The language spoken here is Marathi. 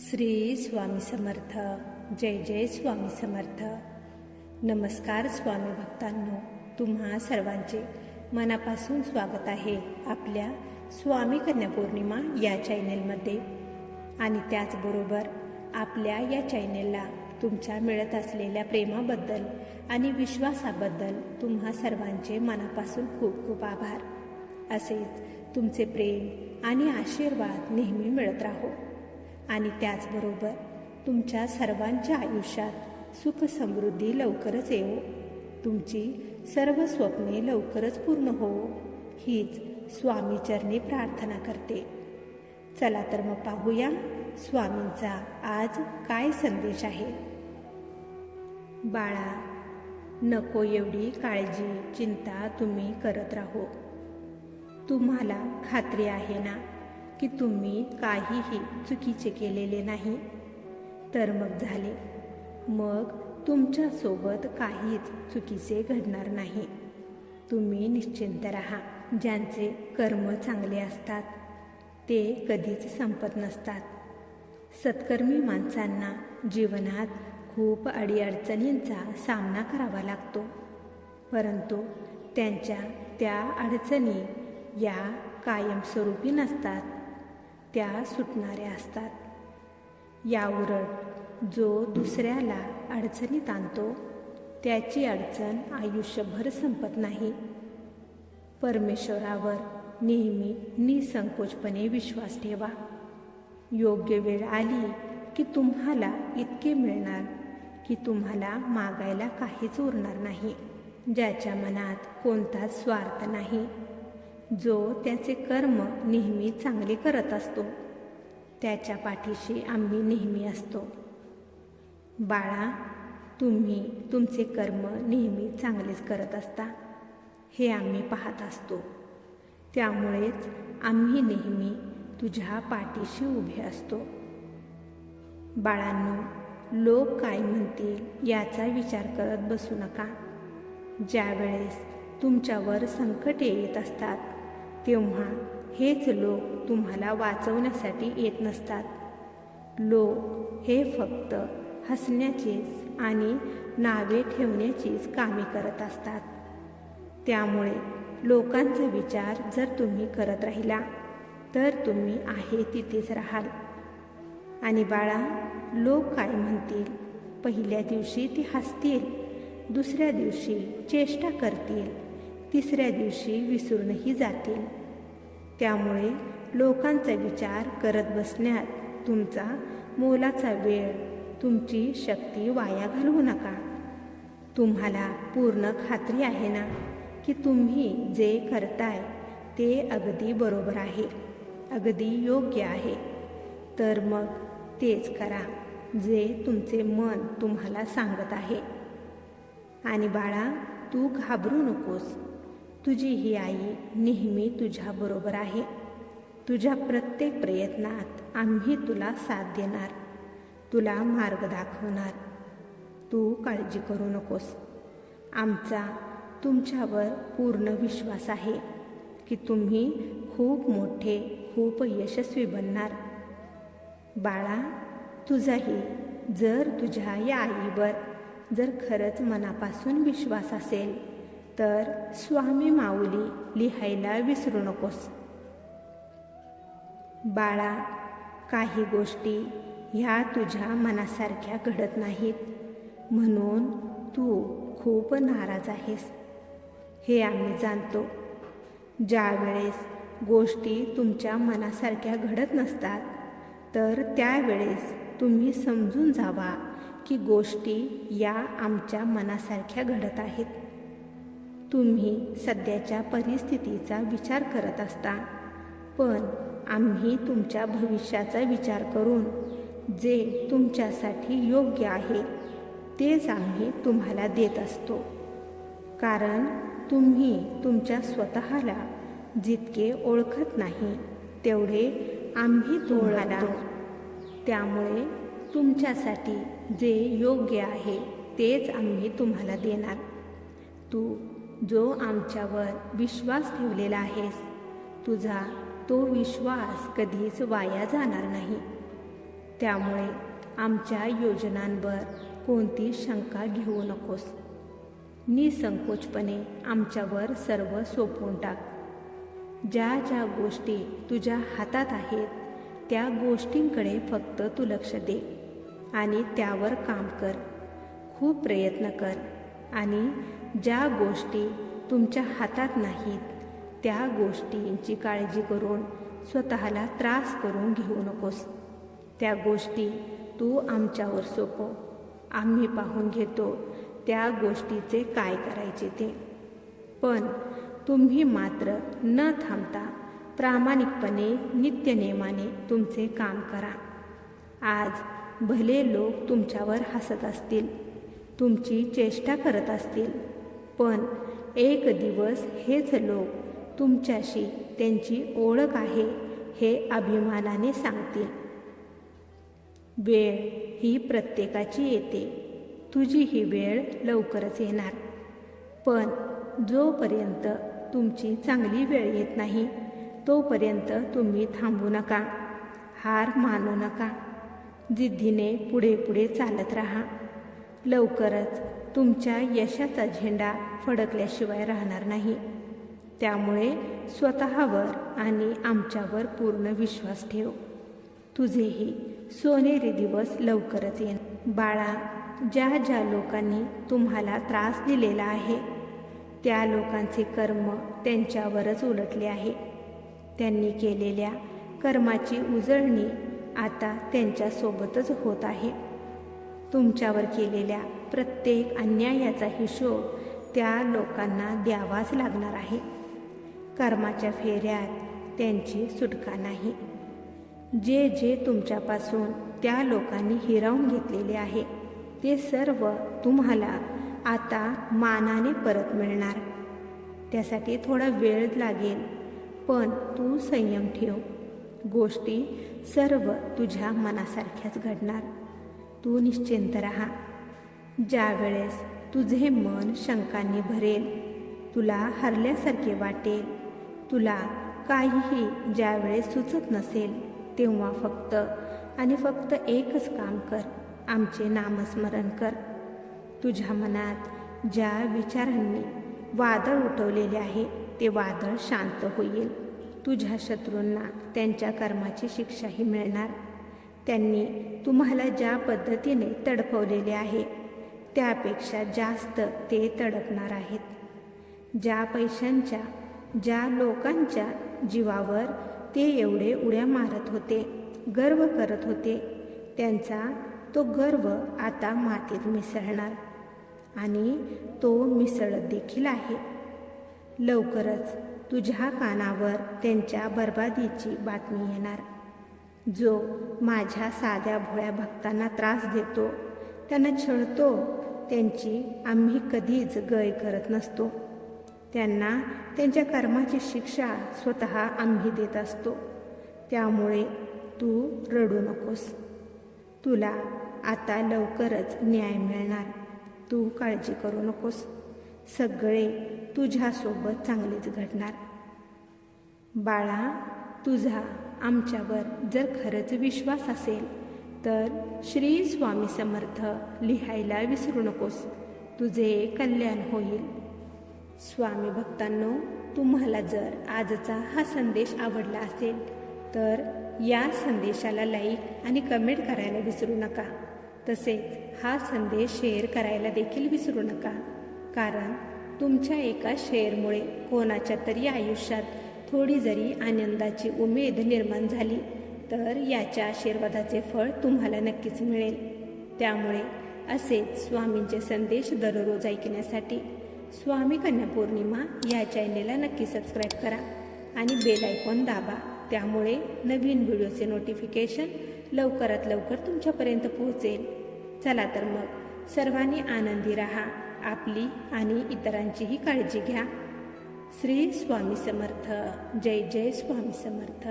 श्री स्वामी समर्थ. जय जय स्वामी समर्थ. नमस्कार स्वामी भक्तांनो, तुम्हा सर्वांचे मनापासून स्वागत आहे आपल्या स्वामी कन्या पौर्णिमा या चॅनेलमध्ये. आणि त्याचबरोबर आपल्या या चॅनेलला तुमच्या मिळत असलेल्या प्रेमाबद्दल आणि विश्वासाबद्दल तुम्हा सर्वांचे मनापासून खूप खूप आभार. असेच तुमचे प्रेम आणि आशीर्वाद नेहमी मिळत राहो. आणि त्याचबरोबर तुमच्या सर्वांच्या आयुष्यात सुख समृद्धी लवकरच येवो, तुमची सर्व स्वप्ने लवकरच पूर्ण होवो, हीच स्वामीचरणी प्रार्थना करते. चला तर मग पाहूया स्वामींचा आज काय संदेश आहे. बाळा, नको एवढी काळजी चिंता तुम्ही करत राहो. तुम्हाला खात्री आहे ना की तुम्ही काहीही चुकीचे केलेले नाही. तर मग झाले, मग तुमच्यासोबत काहीच चुकीचे घडणार नाही. तुम्ही निश्चिंत राहा. ज्यांचे कर्म चांगले असतात ते कधीच संपत नसतात. सत्कर्मी माणसांना जीवनात खूप अडीअडचणींचा सामना करावा लागतो, परंतु त्यांच्या त्या अडचणी या कायमस्वरूपी नसतात, त्या सुटणाऱ्या असतात. याउलट जो दुसऱ्याला अडचणीत आणतो त्याची अडचण आयुष्यभर संपत नाही. परमेश्वरावर नेहमी निसंकोचपणे विश्वास ठेवा. योग्य वेळ आली की तुम्हाला इतके मिळणार की तुम्हाला मागायला काहीच उरणार नाही. ज्याच्या मनात कोणताच स्वार्थ नाही, जो त्याचे कर्म नेहमी चांगले करत असतो, त्याच्या पाठीशी आम्ही नेहमी असतो. बाळा, तुम्ही तुमचे कर्म नेहमी चांगलेच करत असता हे आम्ही पाहत असतो. त्यामुळेच आम्ही नेहमी तुझ्या पाठीशी उभे असतो. बाळांनो, लोक काय म्हणतील याचा विचार करत बसू नका. ज्यावेळेस तुमच्यावर संकटे येत असतात तेव्हा हेच लोक तुम्हाला वाचवण्यासाठी येत नसतात. लोक हे फक्त हसण्याचीच आणि नावे ठेवण्याचीच कामे करत असतात. त्यामुळे लोकांचा विचार जर तुम्ही करत राहिला तर तुम्ही आहे तिथेच राहाल. आणि बाळा, लोक काय म्हणतील, पहिल्या दिवशी ते हसतील, दुसऱ्या दिवशी चेष्टा करतील, तिसऱ्या दिवशी विसरूनही जातील. त्यामुळे लोकांचा विचार करत बसण्यात तुमचा मोलाचा वेळ, तुमची शक्ती वाया घालवू नका. तुम्हाला पूर्ण खात्री आहे ना की तुम्ही जे करताय ते अगदी बरोबर आहे, अगदी योग्य आहे. तर मग तेच करा जे तुमचे मन तुम्हाला सांगत आहे. आणि बाळा, तू घाबरू नकोस. तुझी ही आई नेहमी तुझ्याबरोबर आहे. तुझ्या प्रत्येक प्रयत्नात आम्ही तुला साथ देणार, तुला मार्ग दाखवणार. तू काळजी करू नकोस. आमचा तुमच्यावर पूर्ण विश्वास आहे की तुम्ही खूप मोठे, खूप यशस्वी बनणार. बाळा, तुझाही जर तुझ्या या आईवर जर खरंच मनापासून विश्वास असेल तर स्वामी माऊली लिहायला विसरू नकोस. बाळा, काही गोष्टी ह्या तुझ्या मनासारख्या घडत नाहीत म्हणून तू खूप नाराज आहेस, हे आम्ही जाणतो. ज्या वेळेस गोष्टी तुमच्या मनासारख्या घडत नसतात तर त्यावेळेस तुम्ही समजून जावा की गोष्टी या आमच्या मनासारख्या घडत आहेत. तुम्ही सध्याच्या परिस्थितीचा विचार करत असता, पण आम्ही तुमच्या भविष्याचा विचार करून जे तुमच्यासाठी योग्य आहे तेच आम्ही तुम्हाला देत असतो. कारण तुम्ही तुमच्या स्वतःला जितके ओळखत नाही तेवढे आम्ही तुम्हाला. त्यामुळे तुमच्यासाठी जे योग्य आहे तेच आम्ही तुम्हाला देणार. तू जो आमच्यावर विश्वास ठेवलेला आहेस, तुझा तो विश्वास कधीच वाया जाणार नाही. त्यामुळे आमच्या योजनांवर कोणती शंका घेऊ नकोस. निसंकोचपणे आमच्यावर सर्व सोपवून टाक. ज्या ज्या गोष्टी तुझ्या हातात आहेत त्या गोष्टींकडे फक्त तू लक्ष दे आणि त्यावर काम कर. खूप प्रयत्न कर आणि ज्या गोष्टी तुमच्या हातात नाहीत त्या गोष्टींची काळजी करून स्वतःला त्रास करून घेऊ नकोस. त्या गोष्टी तू आमच्यावर सोपव. आम्ही पाहून घेतो त्या गोष्टीचे काय करायचे ते. पण तुम्ही मात्र न थांबता प्रामाणिकपणे नित्यनेमाने तुमचे काम करा. आज भले लोक तुमच्यावर हसत असतील, तुमची चेष्टा करत असतील, पण एक दिवस हेच लोक तुमच्याशी त्यांची ओळख आहे हे अभिमानाने सांगतील. वेळ ही प्रत्येकाची येते. तुझी ही वेळ लवकरच येणार. पण जोपर्यंत तुमची चांगली वेळ येत नाही तोपर्यंत तुम्ही थांबू नका, हार मानू नका. जिद्दीने पुढे पुढे चालत राहा. लवकरच तुमच्या यशाचा झेंडा फडकल्याशिवाय राहणार नाही. त्यामुळे स्वतःवर आणि आमच्यावर पूर्ण विश्वास ठेव. तुझेही सोनेरी दिवस लवकरच येईल. बाळा, ज्या ज्या लोकांनी तुम्हाला त्रास दिलेला आहे त्या लोकांचे कर्म त्यांच्यावरच उलटले आहे. त्यांनी केलेल्या कर्माची उजळणी आता त्यांच्यासोबतच होत आहे. तुमच्यावर केलेल्या प्रत्येक अन्यायाचा हिशोब त्या लोकांना द्यावाच लागणार आहे. कर्माच्या फेऱ्यात त्यांची सुटका नाही. जे जे तुमच्यापासून त्या लोकांनी हिरावून घेतलेले आहे ते सर्व तुम्हाला आता मानाने परत मिळणार. त्यासाठी थोडा वेळ लागेल, पण तू संयम ठेव. गोष्टी सर्व तुझ्या मनासारख्याच घडणार. तू निश्चिंत राहा. ज्या वेळेस तुझे मन शंकांनी भरेल, तुला हरल्यासारखे वाटेल, तुला काहीही ज्यावेळेस सुचत नसेल तेव्हा फक्त आणि फक्त एकच काम कर, आमचे नामस्मरण कर. तुझ्या मनात ज्या विचारांनी वादळ उठवलेले आहे ते वादळ शांत होईल. तुझ्या शत्रूंना त्यांच्या कर्माची शिक्षाही मिळणार. त्यांनी तुम्हाला ज्या पद्धतीने तडफवलेले आहे त्यापेक्षा जास्त ते तडपणार आहेत. ज्या पैशांच्या, ज्या लोकांच्या जीवावर ते एवढे उड्या मारत होते, गर्व करत होते, त्यांचा तो गर्व आता मातीत मिसळणार आणि तो मिसळत देखील आहे. लवकरच तुझ्या कानावर त्यांच्या बर्बादीची बातमी येणार. जो माझ्या साध्या भोळ्या भक्तांना त्रास देतो, त्यांना छळतो, त्यांची आम्ही कधीच गय करत नसतो. त्यांना त्यांच्या कर्माची शिक्षा स्वतः आम्ही देत असतो. त्यामुळे तू रडू नकोस. तुला आता लवकरच न्याय मिळणार. तू काळजी करू नकोस. सगळे तुझ्यासोबत चांगलेच घडणार. बाळा, तुझा आमच्यावर जर खरंच विश्वास असेल तर श्री स्वामी समर्थ लिहायला विसरू नकोस. तुझे कल्याण होईल. स्वामी भक्तांनो, तुम्हाला जर आजचा हा संदेश आवडला असेल तर या संदेशाला लाईक आणि कमेंट करायला विसरू नका. तसेच हा संदेश शेअर करायला देखील विसरू नका. कारण तुमच्या एका शेअरमुळे कोणाच्या तरी आयुष्यात थोडी जरी आनंदाची उमेद निर्माण झाली तर याच्या आशीर्वादाचे फळ तुम्हाला नक्कीच मिळेल. त्यामुळे असेच स्वामींचे संदेश दररोज ऐकण्यासाठी स्वामी कन्या पौर्णिमा या चॅनेलला नक्की सबस्क्राईब करा आणि बेल आयकॉन दाबा. त्यामुळे नवीन व्हिडिओचे नोटिफिकेशन लवकरात लवकर तुमच्यापर्यंत पोहोचेल. चला तर मग सर्वांनी आनंदी राहा. आपली आणि इतरांचीही काळजी घ्या. श्री स्वामी समर्थ. जय जय स्वामी समर्थ.